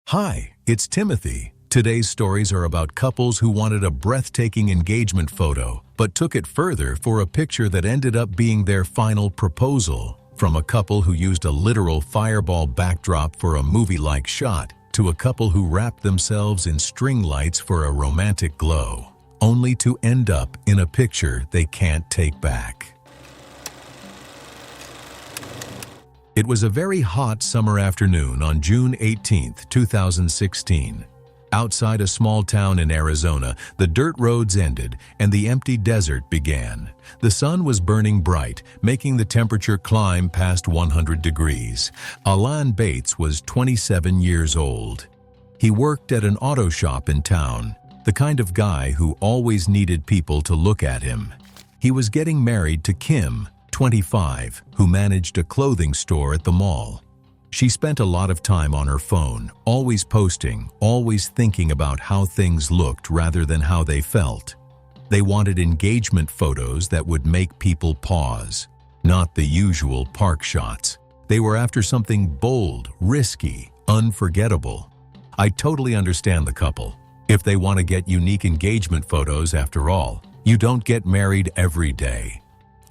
Hi, it's Timothy. Today's stories are about couples who wanted a breathtaking engagement photo, but took it further for a picture that ended up being their final proposal. From a couple who used a literal fireball backdrop for a movie-like shot, to a couple who wrapped themselves in string lights for a romantic glow, only to end up in a picture they can't take back. It was a very hot summer afternoon on June 18, 2016. Outside a small town in Arizona, the dirt roads ended and the empty desert began. The sun was burning bright, making the temperature climb past 100 degrees. Alan Bates was 27 years old. He worked at an auto shop in town, the kind of guy who always needed people to look at him. He was getting married to Kim, 25, who managed a clothing store at the mall. She spent a lot of time on her phone, always posting, always thinking about how things looked rather than how they felt. They wanted engagement photos that would make people pause, not the usual park shots. They were after something bold, risky, unforgettable. I totally understand the couple. If they want to get unique engagement photos, after all, you don't get married every day.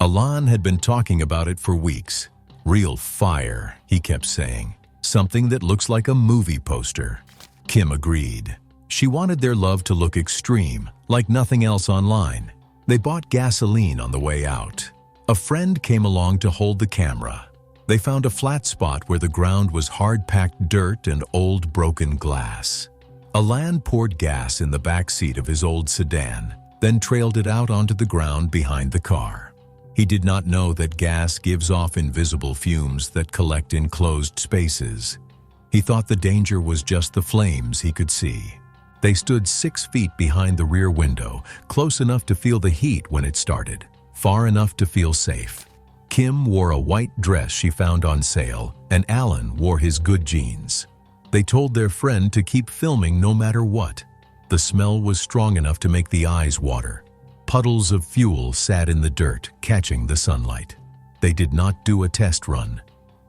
Alan had been talking about it for weeks. Real fire, he kept saying. Something that looks like a movie poster. Kim agreed. She wanted their love to look extreme, like nothing else online. They bought gasoline on the way out. A friend came along to hold the camera. They found a flat spot where the ground was hard-packed dirt and old broken glass. Alan poured gas in the back seat of his old sedan, then trailed it out onto the ground behind the car. He did not know that gas gives off invisible fumes that collect in closed spaces. He thought the danger was just the flames he could see. They stood 6 feet behind the rear window, close enough to feel the heat when it started, far enough to feel safe. Kim wore a white dress she found on sale, and Alan wore his good jeans. They told their friend to keep filming no matter what. The smell was strong enough to make the eyes water. Puddles of fuel sat in the dirt, catching the sunlight. They did not do a test run.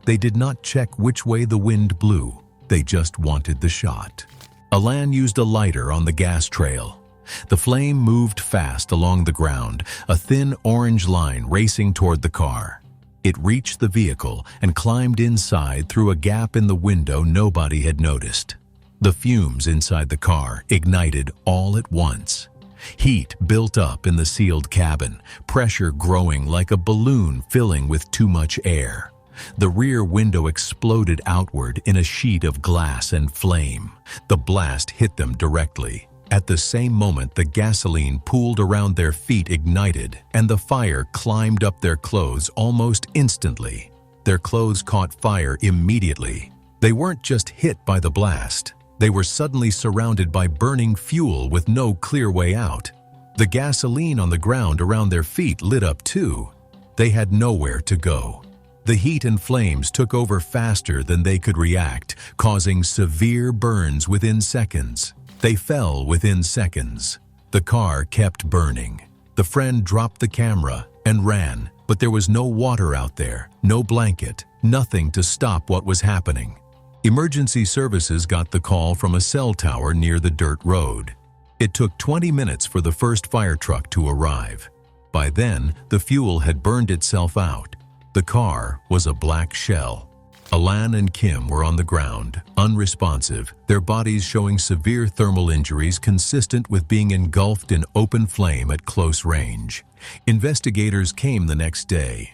They did not check which way the wind blew. They just wanted the shot. Alan used a lighter on the gas trail. The flame moved fast along the ground, a thin orange line racing toward the car. It reached the vehicle and climbed inside through a gap in the window nobody had noticed. The fumes inside the car ignited all at once. Heat built up in the sealed cabin, pressure growing like a balloon filling with too much air. The rear window exploded outward in a sheet of glass and flame. The blast hit them directly. At the same moment, the gasoline pooled around their feet ignited, and the fire climbed up their clothes almost instantly. Their clothes caught fire immediately. They weren't just hit by the blast. They were suddenly surrounded by burning fuel with no clear way out. The gasoline on the ground around their feet lit up too. They had nowhere to go. The heat and flames took over faster than they could react, causing severe burns within seconds. They fell within seconds. The car kept burning. The friend dropped the camera and ran, but there was no water out there, no blanket, nothing to stop what was happening. Emergency services got the call from a cell tower near the dirt road. It took 20 minutes for the first fire truck to arrive. By then, the fuel had burned itself out. The car was a black shell. Alan and Kim were on the ground, unresponsive, their bodies showing severe thermal injuries consistent with being engulfed in open flame at close range. Investigators came the next day.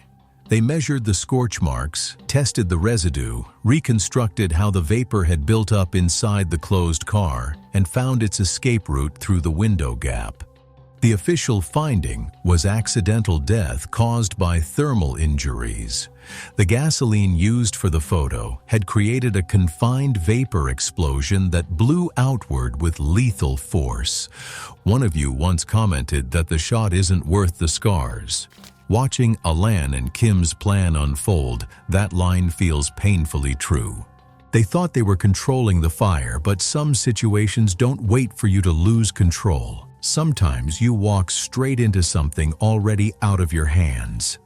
They measured the scorch marks, tested the residue, reconstructed how the vapor had built up inside the closed car, and found its escape route through the window gap. The official finding was accidental death caused by thermal injuries. The gasoline used for the photo had created a confined vapor explosion that blew outward with lethal force. One of you once commented that the shot isn't worth the scars. Watching Alan and Kim's plan unfold, that line feels painfully true. They thought they were controlling the fire, but some situations don't wait for you to lose control. Sometimes you walk straight into something already out of your hands.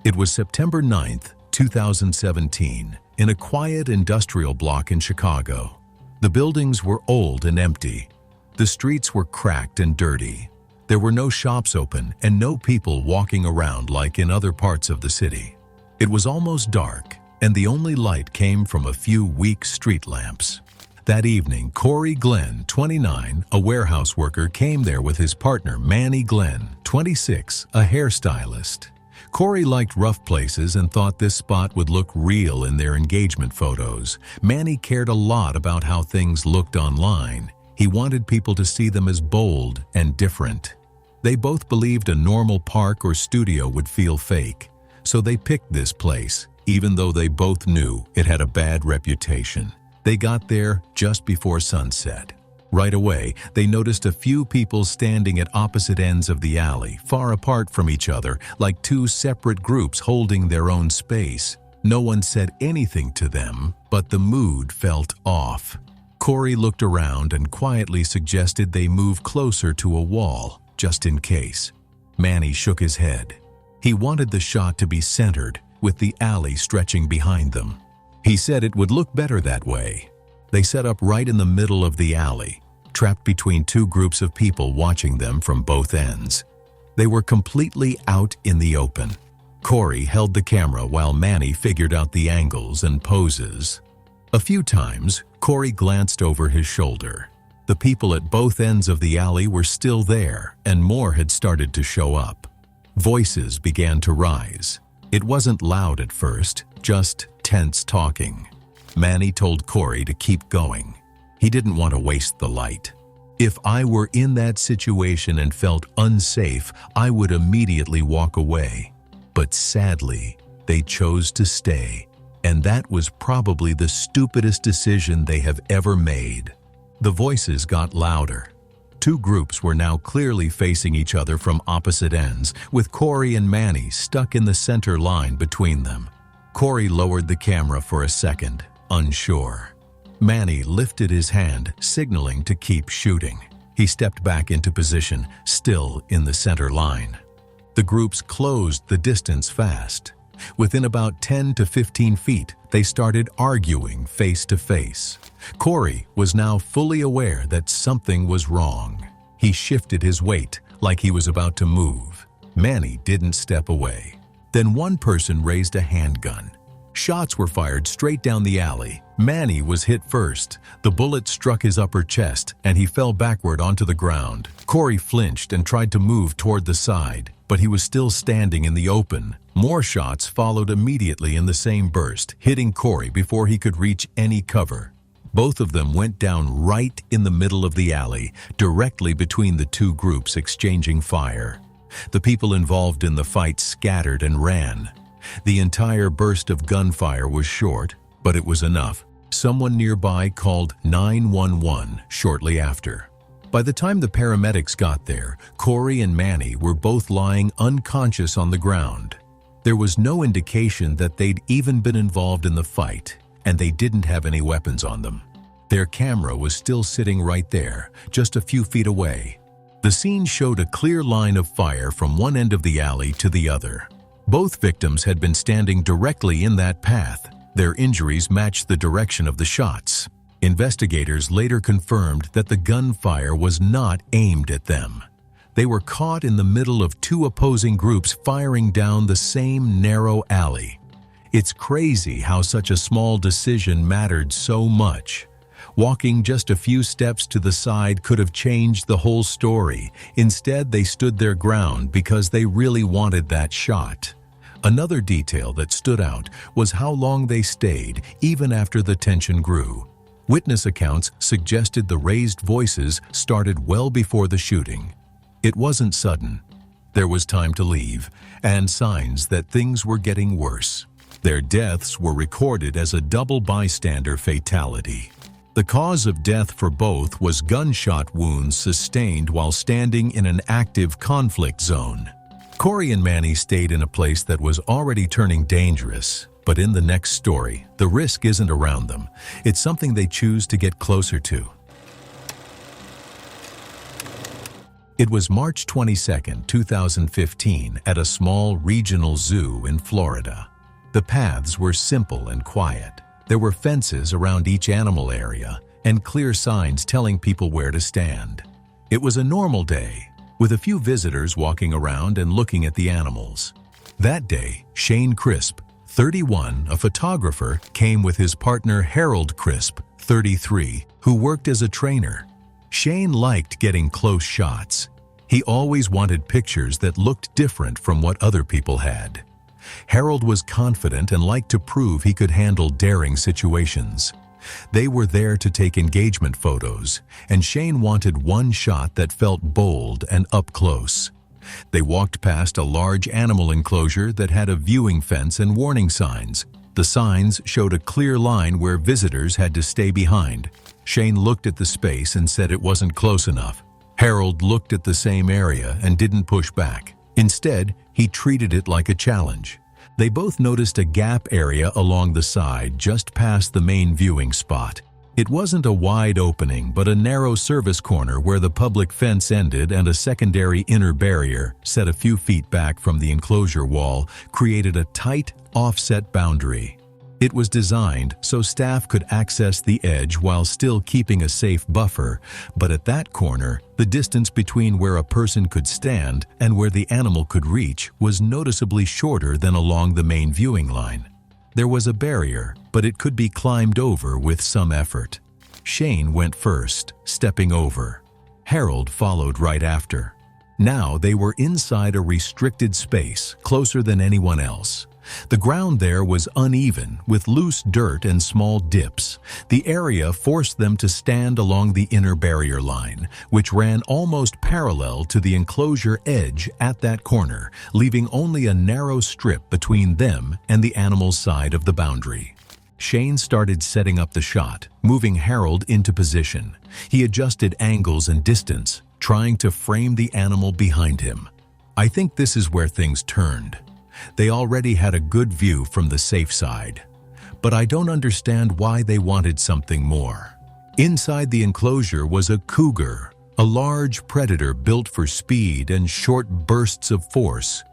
It was September 9th, 2017, in a quiet industrial block in Chicago. The buildings were old and empty. The streets were cracked and dirty. There were no shops open and no people walking around like in other parts of the city. It was almost dark, and the only light came from a few weak street lamps. That evening, Corey Glenn, 29, a warehouse worker, came there with his partner Manny Glenn, 26, a hairstylist. Corey liked rough places and thought this spot would look real in their engagement photos. Manny cared a lot about how things looked online. He wanted people to see them as bold and different. They both believed a normal park or studio would feel fake, so they picked this place, even though they both knew it had a bad reputation. They got there just before sunset. Right away, they noticed a few people standing at opposite ends of the alley, far apart from each other, like two separate groups holding their own space. No one said anything to them, but the mood felt off. Corey looked around and quietly suggested they move closer to a wall, just in case. Manny shook his head. He wanted the shot to be centered, with the alley stretching behind them. He said it would look better that way. They set up right in the middle of the alley, trapped between two groups of people watching them from both ends. They were completely out in the open. Corey held the camera while Manny figured out the angles and poses. A few times, Corey glanced over his shoulder. The people at both ends of the alley were still there, and more had started to show up. Voices began to rise. It wasn't loud at first, just tense talking. Manny told Corey to keep going. He didn't want to waste the light. If I were in that situation and felt unsafe, I would immediately walk away. But sadly, they chose to stay, and that was probably the stupidest decision they have ever made. The voices got louder. Two groups were now clearly facing each other from opposite ends, with Corey and Manny stuck in the center line between them. Corey lowered the camera for a second, unsure. Manny lifted his hand, signaling to keep shooting. He stepped back into position, still in the center line. The groups closed the distance fast. Within about 10 to 15 feet, they started arguing face to face. Corey was now fully aware that something was wrong. He shifted his weight like he was about to move. Manny didn't step away. Then one person raised a handgun. Shots were fired straight down the alley. Manny was hit first. The bullet struck his upper chest, and he fell backward onto the ground. Corey flinched and tried to move toward the side, but he was still standing in the open. More shots followed immediately in the same burst, hitting Corey before he could reach any cover. Both of them went down right in the middle of the alley, directly between the two groups exchanging fire. The people involved in the fight scattered and ran. The entire burst of gunfire was short, but it was enough. Someone nearby called 911 shortly after. By the time the paramedics got there, Corey and Manny were both lying unconscious on the ground. There was no indication that they'd even been involved in the fight, and they didn't have any weapons on them. Their camera was still sitting right there, just a few feet away. The scene showed a clear line of fire from one end of the alley to the other. Both victims had been standing directly in that path. Their injuries matched the direction of the shots. Investigators later confirmed that the gunfire was not aimed at them. They were caught in the middle of two opposing groups firing down the same narrow alley. It's crazy how such a small decision mattered so much. Walking just a few steps to the side could have changed the whole story. Instead, they stood their ground because they really wanted that shot. Another detail that stood out was how long they stayed, even after the tension grew. Witness accounts suggested the raised voices started well before the shooting. It wasn't sudden. There was time to leave, and signs that things were getting worse. Their deaths were recorded as a double bystander fatality. The cause of death for both was gunshot wounds sustained while standing in an active conflict zone. Corey and Manny stayed in a place that was already turning dangerous, but in the next story, the risk isn't around them. It's something they choose to get closer to. It was March 22, 2015, at a small regional zoo in Florida. The paths were simple and quiet. There were fences around each animal area and clear signs telling people where to stand. It was a normal day, with a few visitors walking around and looking at the animals. That day, Shane Crisp, 31, a photographer, came with his partner Harold Crisp, 33, who worked as a trainer. Shane liked getting close shots. He always wanted pictures that looked different from what other people had. Harold was confident and liked to prove he could handle daring situations. They were there to take engagement photos, and Shane wanted one shot that felt bold and up close. They walked past a large animal enclosure that had a viewing fence and warning signs. The signs showed a clear line where visitors had to stay behind. Shane looked at the space and said it wasn't close enough. Harold looked at the same area and didn't push back. Instead, he treated it like a challenge. They both noticed a gap area along the side just past the main viewing spot. It wasn't a wide opening, but a narrow service corner where the public fence ended, and a secondary inner barrier, set a few feet back from the enclosure wall, created a tight, offset boundary. It was designed so staff could access the edge while still keeping a safe buffer, but at that corner, the distance between where a person could stand and where the animal could reach was noticeably shorter than along the main viewing line. There was a barrier, but it could be climbed over with some effort. Shane went first, stepping over. Harold followed right after. Now they were inside a restricted space, closer than anyone else. The ground there was uneven, with loose dirt and small dips. The area forced them to stand along the inner barrier line, which ran almost parallel to the enclosure edge at that corner, leaving only a narrow strip between them and the animal's side of the boundary. Shane started setting up the shot, moving Harold into position. He adjusted angles and distance, trying to frame the animal behind him. I think this is where things turned. They already had a good view from the safe side, but I don't understand why they wanted something more. Inside the enclosure was a cougar, a large predator built for speed and short bursts of force.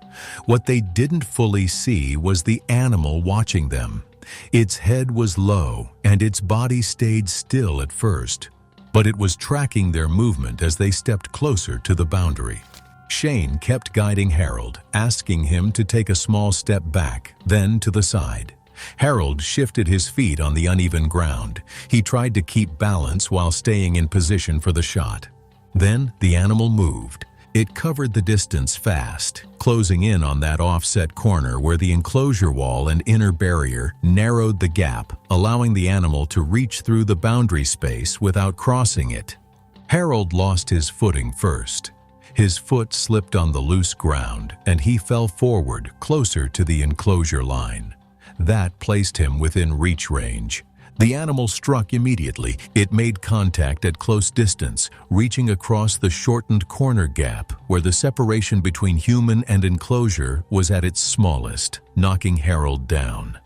What they didn't fully see was the animal watching them. Its head was low and its body stayed still at first, but it was tracking their movement as they stepped closer to the boundary. Shane kept guiding Harold, asking him to take a small step back, then to the side. Harold shifted his feet on the uneven ground. He tried to keep balance while staying in position for the shot. Then the animal moved. It covered the distance fast, closing in on that offset corner where the enclosure wall and inner barrier narrowed the gap, allowing the animal to reach through the boundary space without crossing it. Harold lost his footing first. His foot slipped on the loose ground, and he fell forward, closer to the enclosure line. That placed him within reach range. The animal struck immediately. It made contact at close distance, reaching across the shortened corner gap where the separation between human and enclosure was at its smallest, knocking Harold down.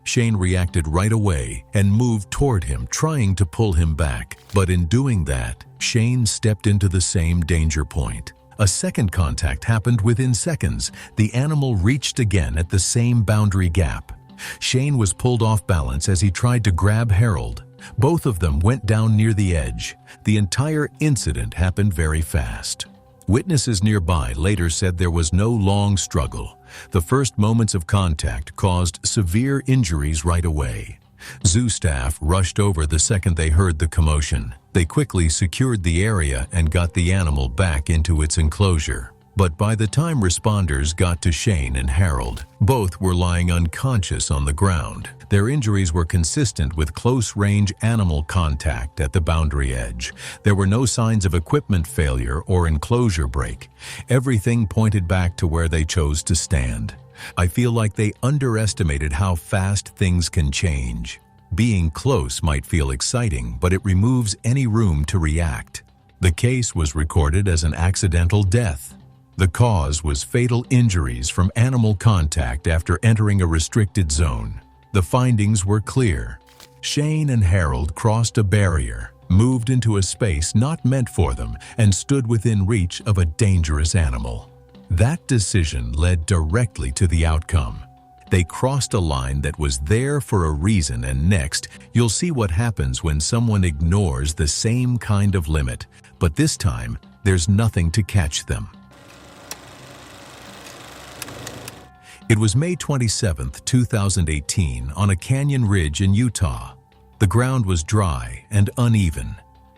Shane reacted right away and moved toward him, trying to pull him back. But in doing that, Shane stepped into the same danger point. A second contact happened within seconds. The animal reached again at the same boundary gap. Shane was pulled off balance as he tried to grab Harold. Both of them went down near the edge. The entire incident happened very fast. Witnesses nearby later said there was no long struggle. The first moments of contact caused severe injuries right away. Zoo staff rushed over the second they heard the commotion. They quickly secured the area and got the animal back into its enclosure. But by the time responders got to Shane and Harold, both were lying unconscious on the ground. Their injuries were consistent with close-range animal contact at the boundary edge. There were no signs of equipment failure or enclosure break. Everything pointed back to where they chose to stand. I feel like they underestimated how fast things can change. Being close might feel exciting, but it removes any room to react. The case was recorded as an accidental death. The cause was fatal injuries from animal contact after entering a restricted zone. The findings were clear. Shane and Harold crossed a barrier, moved into a space not meant for them, and stood within reach of a dangerous animal. That decision led directly to the outcome. They crossed a line that was there for a reason, and next, you'll see what happens when someone ignores the same kind of limit, but this time, there's nothing to catch them. It was May 27, 2018, on a canyon ridge in Utah. The ground was dry and uneven.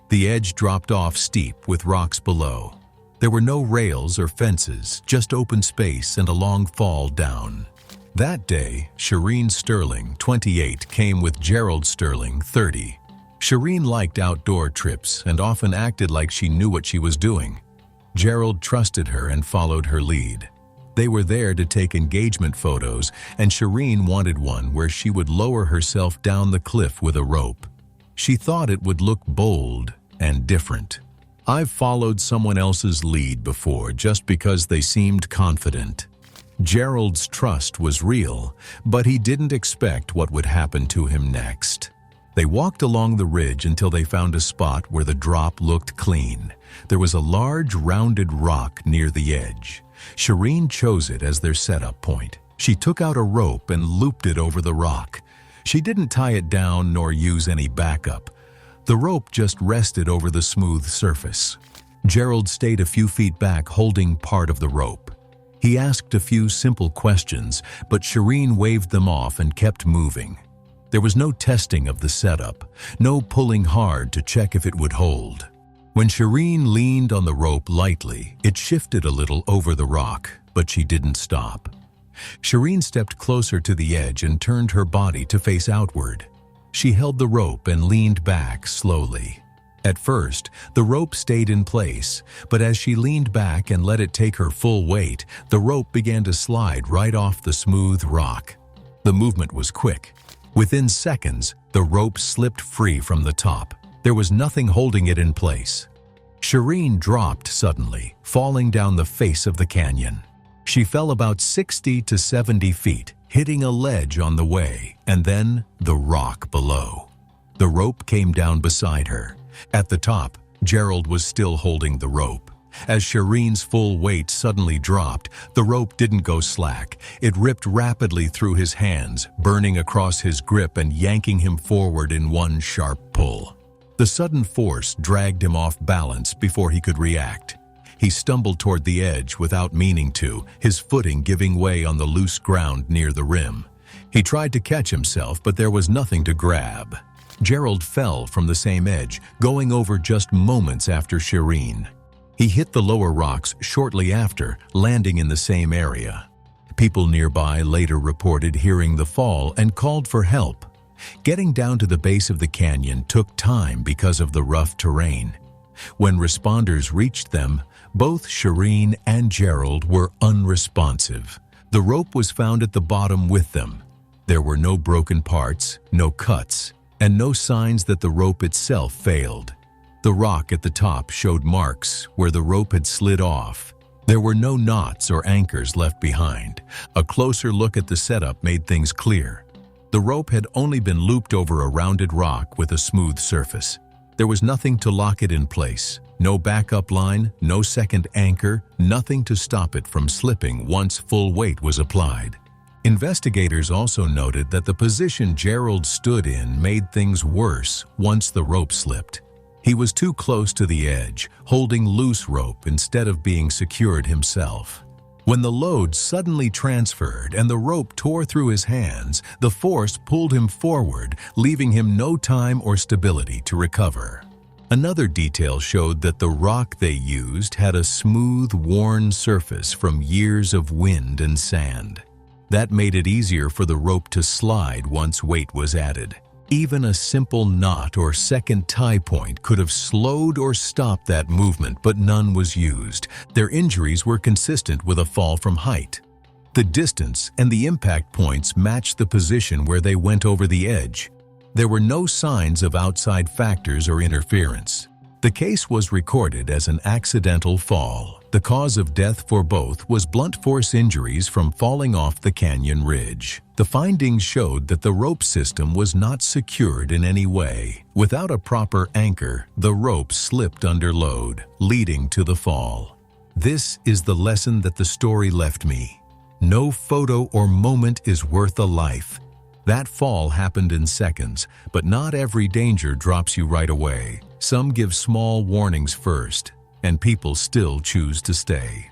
The edge dropped off steep with rocks below. There were no rails or fences, just open space and a long fall down. That day, Shireen Sterling, 28, came with Gerald Sterling, 30. Shireen liked outdoor trips and often acted like she knew what she was doing. Gerald trusted her and followed her lead. They were there to take engagement photos, and Shireen wanted one where she would lower herself down the cliff with a rope. She thought it would look bold and different. I've followed someone else's lead before just because they seemed confident. Gerald's trust was real, but he didn't expect what would happen to him next. They walked along the ridge until they found a spot where the drop looked clean. There was a large, rounded rock near the edge. Shireen chose it as their setup point. She took out a rope and looped it over the rock. She didn't tie it down nor use any backup. The rope just rested over the smooth surface. Gerald stayed a few feet back holding part of the rope. He asked a few simple questions, but Shireen waved them off and kept moving. There was no testing of the setup, no pulling hard to check if it would hold. When Shireen leaned on the rope lightly, it shifted a little over the rock, but she didn't stop. Shireen stepped closer to the edge and turned her body to face outward. She held the rope and leaned back slowly. At first, the rope stayed in place, but as she leaned back and let it take her full weight, the rope began to slide right off the smooth rock. The movement was quick. Within seconds, the rope slipped free from the top. There was nothing holding it in place. Shireen dropped suddenly, falling down the face of the canyon. She fell about 60 to 70 feet, hitting a ledge on the way, and then the rock below. The rope came down beside her. At the top, Gerald was still holding the rope. As Shireen's full weight suddenly dropped, the rope didn't go slack. It ripped rapidly through his hands, burning across his grip and yanking him forward in one sharp pull. The sudden force dragged him off balance before he could react. He stumbled toward the edge without meaning to, his footing giving way on the loose ground near the rim. He tried to catch himself, but there was nothing to grab. Gerald fell from the same edge, going over just moments after Shireen. He hit the lower rocks shortly after, landing in the same area. People nearby later reported hearing the fall and called for help. Getting down to the base of the canyon took time because of the rough terrain. When responders reached them, both Shireen and Gerald were unresponsive. The rope was found at the bottom with them. There were no broken parts, no cuts, and no signs that the rope itself failed. The rock at the top showed marks where the rope had slid off. There were no knots or anchors left behind. A closer look at the setup made things clear. The rope had only been looped over a rounded rock with a smooth surface. There was nothing to lock it in place. No backup line, no second anchor, nothing to stop it from slipping once full weight was applied. Investigators also noted that the position Gerald stood in made things worse once the rope slipped. He was too close to the edge, holding loose rope instead of being secured himself. When the load suddenly transferred and the rope tore through his hands, the force pulled him forward, leaving him no time or stability to recover. Another detail showed that the rock they used had a smooth, worn surface from years of wind and sand. That made it easier for the rope to slide once weight was added. Even a simple knot or second tie point could have slowed or stopped that movement, but none was used. Their injuries were consistent with a fall from height. The distance and the impact points matched the position where they went over the edge. There were no signs of outside factors or interference. The case was recorded as an accidental fall. The cause of death for both was blunt force injuries from falling off the canyon ridge. The findings showed that the rope system was not secured in any way. Without a proper anchor, the rope slipped under load, leading to the fall. This is the lesson that the story left me. No photo or moment is worth a life. That fall happened in seconds, but not every danger drops you right away. Some give small warnings first, and people still choose to stay.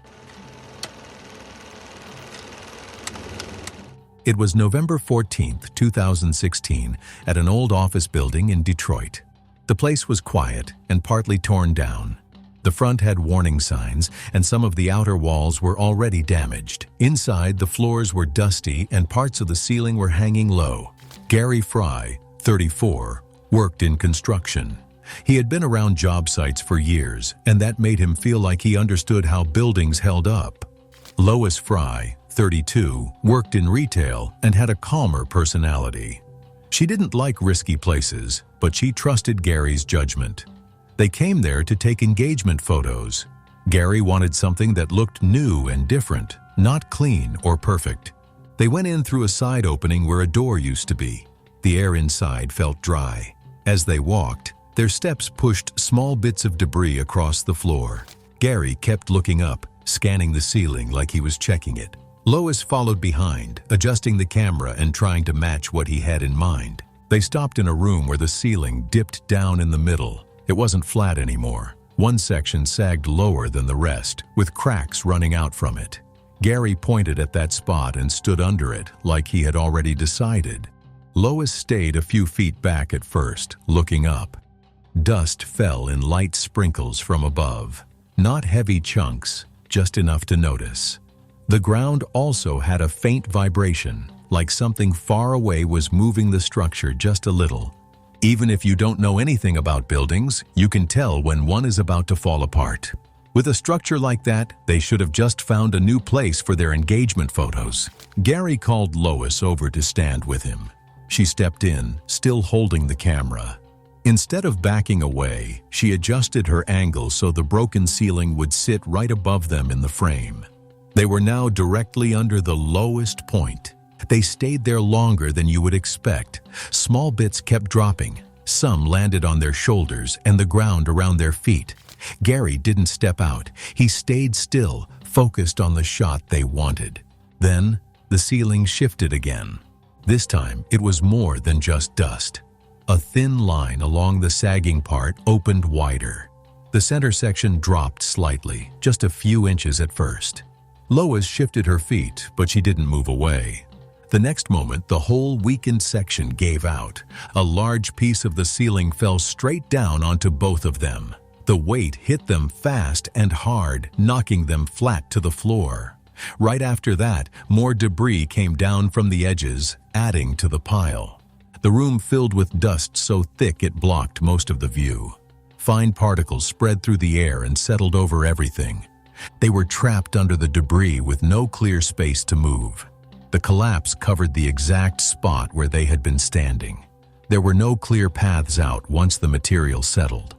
It was November 14th, 2016, at an old office building in Detroit. The place was quiet and partly torn down. The front had warning signs, and some of the outer walls were already damaged. Inside, the floors were dusty and parts of the ceiling were hanging low. Gary Fry, 34, worked in construction. He had been around job sites for years, and that made him feel like he understood how buildings held up. Lois Fry, 32, worked in retail and had a calmer personality. She didn't like risky places, but she trusted Gary's judgment. They came there to take engagement photos. Gary wanted something that looked new and different, not clean or perfect. They went in through a side opening where a door used to be. The air inside felt dry. As they walked, their steps pushed small bits of debris across the floor. Gary kept looking up, scanning the ceiling like he was checking it. Lois followed behind, adjusting the camera and trying to match what he had in mind. They stopped in a room where the ceiling dipped down in the middle. It wasn't flat anymore. One section sagged lower than the rest, with cracks running out from it. Gary pointed at that spot and stood under it, like he had already decided. Lois stayed a few feet back at first, looking up. Dust fell in light sprinkles from above. Not heavy chunks, just enough to notice. The ground also had a faint vibration, like something far away was moving the structure just a little. Even if you don't know anything about buildings, you can tell when one is about to fall apart. With a structure like that, they should have just found a new place for their engagement photos. Gary called Lois over to stand with him. She stepped in, still holding the camera. Instead of backing away, she adjusted her angle so the broken ceiling would sit right above them in the frame. They were now directly under the lowest point. They stayed there longer than you would expect. Small bits kept dropping. Some landed on their shoulders and the ground around their feet. Gary didn't step out. He stayed still, focused on the shot they wanted. Then, the ceiling shifted again. This time, it was more than just dust. A thin line along the sagging part opened wider. The center section dropped slightly, just a few inches at first. Lois shifted her feet, but she didn't move away. The next moment, the whole weakened section gave out. A large piece of the ceiling fell straight down onto both of them. The weight hit them fast and hard, knocking them flat to the floor. Right after that, more debris came down from the edges, adding to the pile. The room filled with dust so thick it blocked most of the view. Fine particles spread through the air and settled over everything. They were trapped under the debris with no clear space to move. The collapse covered the exact spot where they had been standing. There were no clear paths out once the material settled.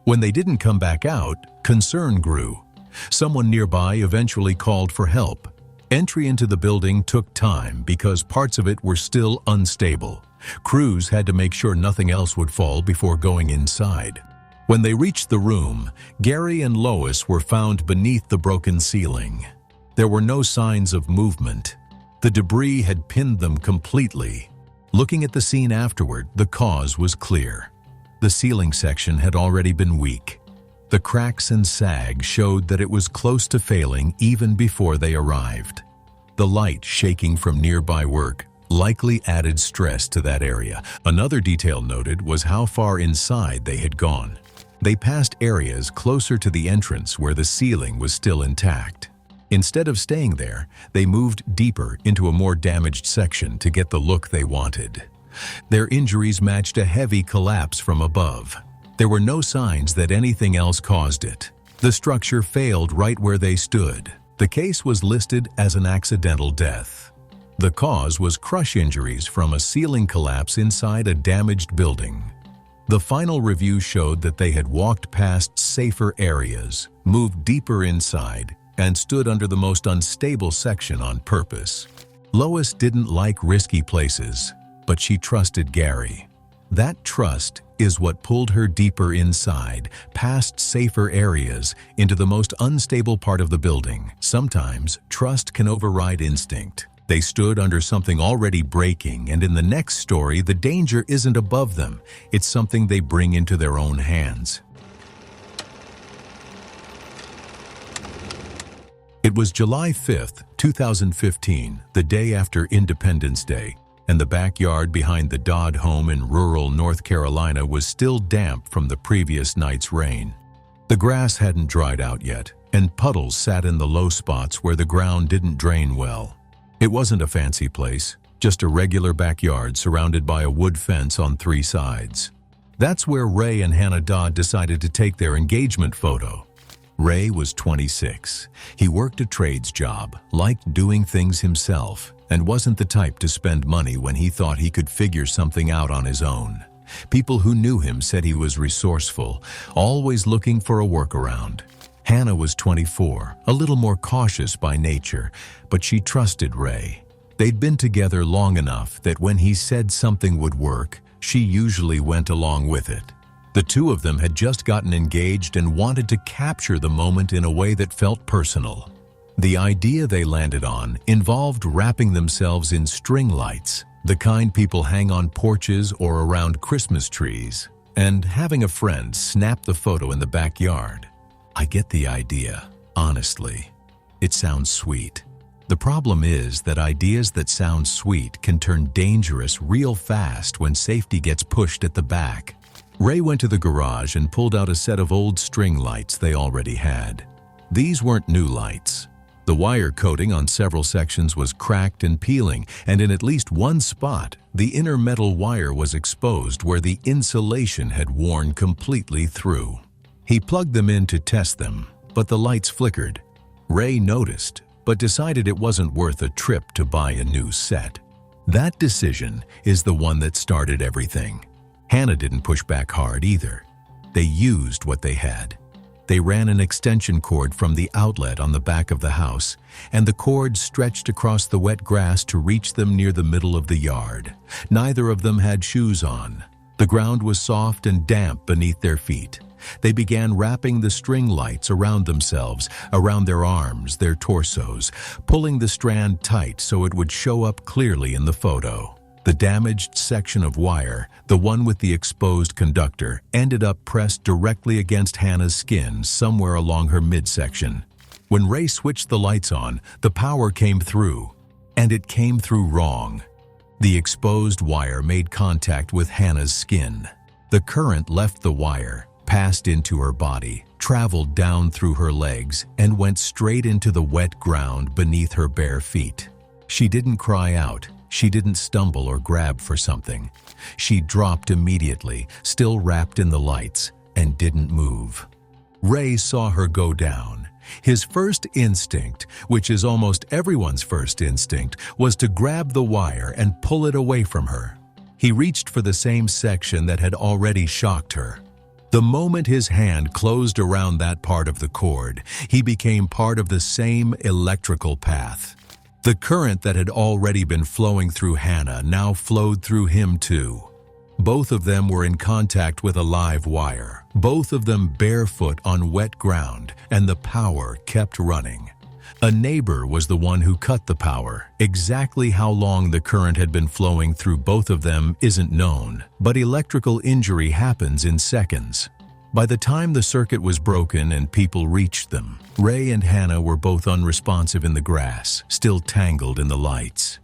When they didn't come back out, concern grew. Someone nearby eventually called for help. Entry into the building took time because parts of it were still unstable. Crews had to make sure nothing else would fall before going inside. When they reached the room, Gary and Lois were found beneath the broken ceiling. There were no signs of movement. The debris had pinned them completely. Looking at the scene afterward, the cause was clear. The ceiling section had already been weak. The cracks and sag showed that it was close to failing even before they arrived. The light shaking from nearby work likely added stress to that area. Another detail noted was how far inside they had gone. They passed areas closer to the entrance where the ceiling was still intact. Instead of staying there, they moved deeper into a more damaged section to get the look they wanted. Their injuries matched a heavy collapse from above. There were no signs that anything else caused it. The structure failed right where they stood. The case was listed as an accidental death. The cause was crush injuries from a ceiling collapse inside a damaged building. The final review showed that they had walked past safer areas, moved deeper inside, and stood under the most unstable section on purpose. Lois didn't like risky places, but she trusted Gary. That trust is what pulled her deeper inside, past safer areas, into the most unstable part of the building. Sometimes, trust can override instinct. They stood under something already breaking, and in the next story, the danger isn't above them. It's something they bring into their own hands. It was July 5th, 2015, the day after Independence Day, and the backyard behind the Dodd home in rural North Carolina was still damp from the previous night's rain. The grass hadn't dried out yet, and puddles sat in the low spots where the ground didn't drain well. It wasn't a fancy place, just a regular backyard surrounded by a wood fence on 3 sides. That's where Ray and Hannah Dodd decided to take their engagement photo. Ray was 26. He worked a trades job, liked doing things himself, and wasn't the type to spend money when he thought he could figure something out on his own. People who knew him said he was resourceful, always looking for a workaround. Hannah was 24, a little more cautious by nature, but she trusted Ray. They'd been together long enough that when he said something would work, she usually went along with it. The two of them had just gotten engaged and wanted to capture the moment in a way that felt personal. The idea they landed on involved wrapping themselves in string lights, the kind people hang on porches or around Christmas trees, and having a friend snap the photo in the backyard. I get the idea, honestly. It sounds sweet. The problem is that ideas that sound sweet can turn dangerous real fast when safety gets pushed at the back. Ray went to the garage and pulled out a set of old string lights they already had. These weren't new lights. The wire coating on several sections was cracked and peeling, and in at least one spot, the inner metal wire was exposed where the insulation had worn completely through. He plugged them in to test them, but the lights flickered. Ray noticed, but decided it wasn't worth a trip to buy a new set. That decision is the one that started everything. Hannah didn't push back hard either. They used what they had. They ran an extension cord from the outlet on the back of the house, and the cord stretched across the wet grass to reach them near the middle of the yard. Neither of them had shoes on. The ground was soft and damp beneath their feet. They began wrapping the string lights around themselves, around their arms, their torsos, pulling the strand tight so it would show up clearly in the photo. The damaged section of wire, the one with the exposed conductor, ended up pressed directly against Hannah's skin somewhere along her midsection. When Ray switched the lights on, the power came through, and it came through wrong. The exposed wire made contact with Hannah's skin. The current left the wire, passed into her body, traveled down through her legs, and went straight into the wet ground beneath her bare feet. She didn't cry out. She didn't stumble or grab for something. She dropped immediately, still wrapped in the lights, and didn't move. Ray saw her go down. His first instinct, which is almost everyone's first instinct, was to grab the wire and pull it away from her. He reached for the same section that had already shocked her. The moment his hand closed around that part of the cord, he became part of the same electrical path. The current that had already been flowing through Hannah now flowed through him too. Both of them were in contact with a live wire, both of them barefoot on wet ground, and the power kept running. A neighbor was the one who cut the power. Exactly how long the current had been flowing through both of them isn't known, but electrical injury happens in seconds. By the time the circuit was broken and people reached them, Ray and Hannah were both unresponsive in the grass, still tangled in the lights.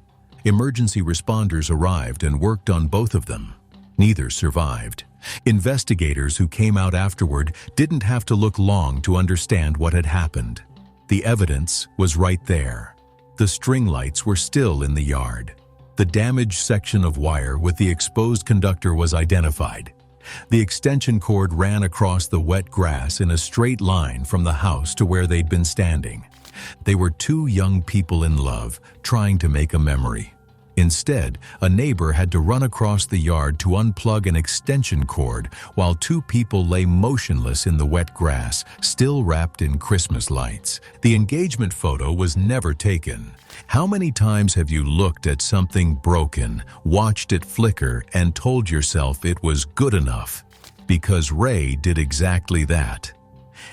Emergency responders arrived and worked on both of them. Neither survived. Investigators who came out afterward didn't have to look long to understand what had happened. The evidence was right there. The string lights were still in the yard. The damaged section of wire with the exposed conductor was identified. The extension cord ran across the wet grass in a straight line from the house to where they'd been standing. They were two young people in love, trying to make a memory. Instead, a neighbor had to run across the yard to unplug an extension cord while two people lay motionless in the wet grass, still wrapped in Christmas lights. The engagement photo was never taken. How many times have you looked at something broken, watched it flicker, and told yourself it was good enough? Because Ray did exactly that.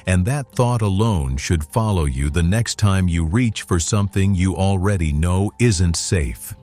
And that thought alone should follow you the next time you reach for something you already know isn't safe.